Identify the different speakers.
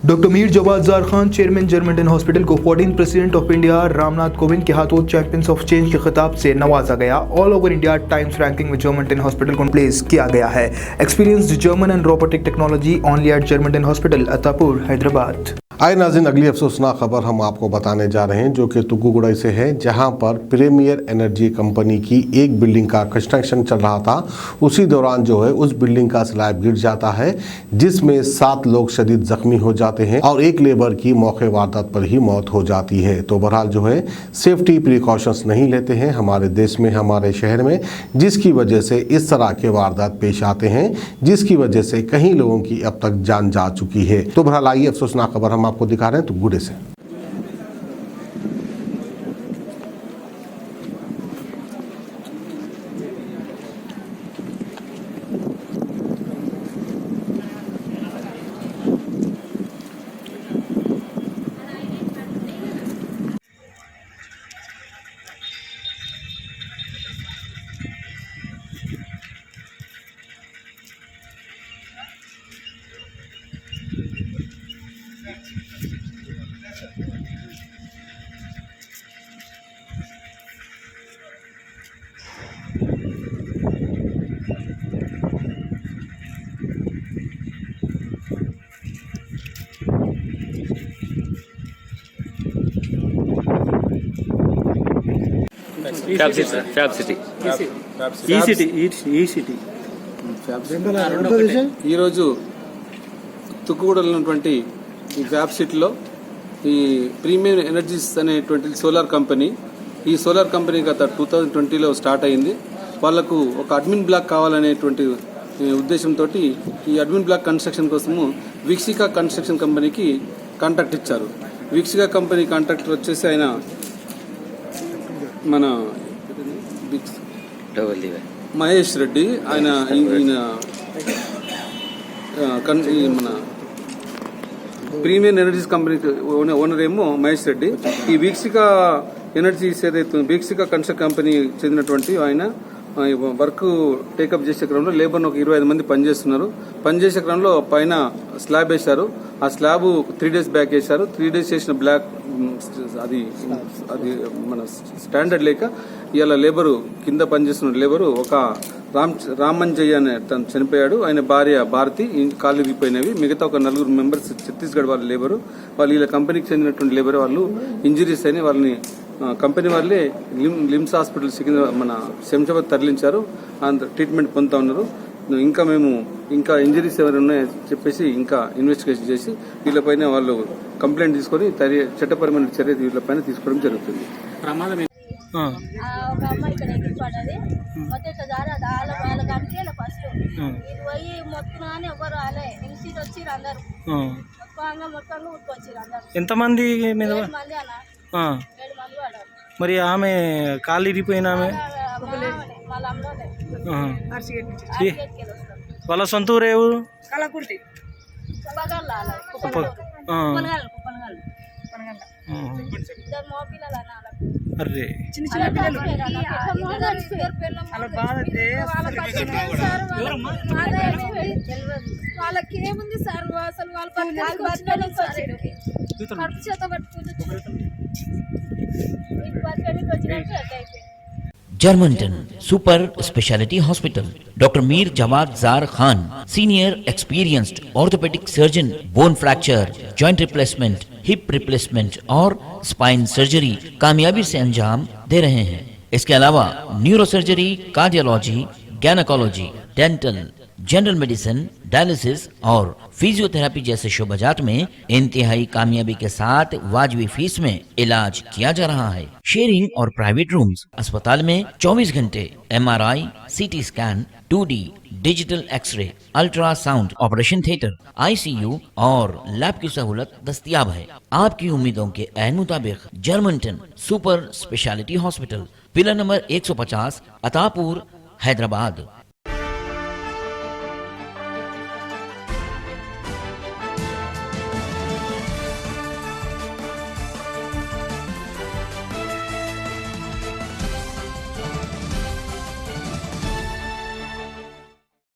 Speaker 1: Doctor Mir Jawad Zar Khan chairman Germanten hospital को 14 president of India Ramnath Kovind के हाथों चैंपियंस ऑफ चेंज के खिताब से नवाजा गया। All over India Times ranking में जर्मंटन हॉस्पिटल को प्लेस किया गया है। Experienced German and robotic technology only at Germanten hospital Attapur Hyderabad.
Speaker 2: आए नाज़रीन, अगली अफसोसनाक खबर हम आपको बताने जा रहे हैं जो कि तुगुगुड़ाई से है, जहां पर प्रीमियर एनर्जी कंपनी की एक बिल्डिंग का कंस्ट्रक्शन चल रहा था। उसी दौरान जो है उस बिल्डिंग का स्लैब गिर जाता है, जिसमें 7 लोग शदीद जख्मी हो जाते हैं और एक लेबर की मौके वारदात पर ही मौत हो जाती है। तो बहरहाल जो है सेफ्टी प्रिकॉशंस नहीं लेते हैं हमारे देश में, हमारे शहर में, जिसकी वजह से इस तरह के वारदात पेश आते हैं, जिसकी वजह से कई लोगों की अब तक जान जा चुकी है। तो बहरहाल आइए अफसोसनाक खबर हम आपको दिखा रहे हैं तुगुड़े से।
Speaker 3: ఫ్యాబ్ సిటీ
Speaker 4: ఈరోజు తుక్కుగూడలో ఉన్నటువంటి ఈ ఫ్యాబ్ సిటీలో ఈ ప్రీమియం ఎనర్జీస్ అనేటువంటి సోలార్ కంపెనీ, ఈ సోలార్ కంపెనీ గత 2020లో స్టార్ట్ అయింది. వాళ్లకు ఒక అడ్మిన్ బ్లాక్ కావాలనేటువంటి ఉద్దేశంతో ఈ అడ్మిన్ బ్లాక్ కన్స్ట్రక్షన్ కోసము వీక్షిక కన్స్ట్రక్షన్ కంపెనీకి కాంట్రాక్ట్ ఇచ్చారు. వీక్షిక కంపెనీ కాంట్రాక్టర్ వచ్చేసి ఆయన మన మహేష్ రెడ్డి, ఆయన మన ప్రీమియం ఎనర్జీస్ కంపెనీకి ఓనర్ ఏమో మహేష్ రెడ్డి. ఈ వీక్షిక ఎనర్జీస్ ఏదైతే వీక్షిక కన్స్ట్రక్షన్ కంపెనీ చెందినటువంటి ఆయన వర్క్ టేకప్ చేసే క్రమంలో లేబర్ను ఒక 25 మంది పనిచేస్తున్నారు. పనిచేసే క్రమంలో పైన స్లాబ్ వేశారు. ఆ స్లాబ్ 3 days బ్యాక్ వేశారు. 3 days చేసిన బ్లాక్ అది మన స్టాండర్డ్ లేక ఇవాళ లేబరు కింద పనిచేస్తున్న లేబరు ఒక రామంజయ్య అనే తను చనిపోయాడు. ఆయన భార్య భారతి కాళ్ళు విరిగిపోయినవి. మిగతా ఒక 4 మెంబర్స్ ఛత్తీస్గఢ్ వాళ్ళ లేబరు, వాళ్ళు వీళ్ళ కంపెనీకి చెందినటువంటి లేబర్, వాళ్ళు ఇంజరీస్ అయినాయి. వాళ్ళని కంపెనీ వాళ్ళే లిమ్స్ హాస్పిటల్ మన శంషాబాద్ తరలించారు. ట్రీట్మెంట్ పొందుతా ఉన్నారు. ఇంకా ఇంజరీస్ ఎవరు ఉన్నాయో చెప్పేసి ఇంకా ఇన్వెస్టిగేషన్ చేసి వీళ్ళపైన వాళ్ళు కంప్లైంట్ తీసుకొని చట్టపరమైన చర్య వీళ్ళపైన తీసుకోవడం జరుగుతుంది. ప్రమాదం
Speaker 5: ఒక అమ్మాయి ఇక్కడ ఎగిరిపడ్డది. మొత్తం ఇట్లా జారదు వాళ్ళ కనిపించలే ఫస్ట్. ఇది పోయి మొత్తం అని ఎవరు రాలే. నిలిచి వచ్చిర్రు అందరు, మొత్తంగా ఉట్టుకొచ్చిర్రు అందరు.
Speaker 3: ఎంతమంది మీద?
Speaker 5: 7 మంది అన్న, 7 మంది పడ్డారు.
Speaker 3: మరి ఆమె కాళ్ళు ఇరిగిపోయిన ఆమె
Speaker 5: వాళ్ళ అమ్మలోనే
Speaker 3: వాళ్ళ సొంత ఊరు ఏ ఊరు?
Speaker 5: కలకుర్తి
Speaker 3: అరే
Speaker 5: వాళ్ళకి ఏముంది సార్, అసలు వాళ్ళ కడుపు చేత పట్టుకుంటే
Speaker 6: Germanten super speciality hospital, doctor Mir Jawad Zar Khan, senior experienced orthopaedic surgeon, bone fracture, joint replacement, hip replacement और स्पाइन सर्जरी कामयाबी से अंजाम दे रहे हैं। इसके अलावा neuro surgery, cardiology, gynaecology, dental, general medicine, dialysis और फिजियोथेरेपी जैसे शोबाजात में इंतहाई कामयाबी के साथ वाजबी फीस में इलाज किया जा रहा है। शेयरिंग और प्राइवेट रूम्स, अस्पताल में 24 घंटे MRI, CT scan, 2D digital X ray, ultrasound, operation theatre, ICU और लैब की सहूलत दस्तयाब है। आपकी उम्मीदों के ऐन मुताबिक Germanten super speciality hospital, pillar number 150, Attapur, Hyderabad.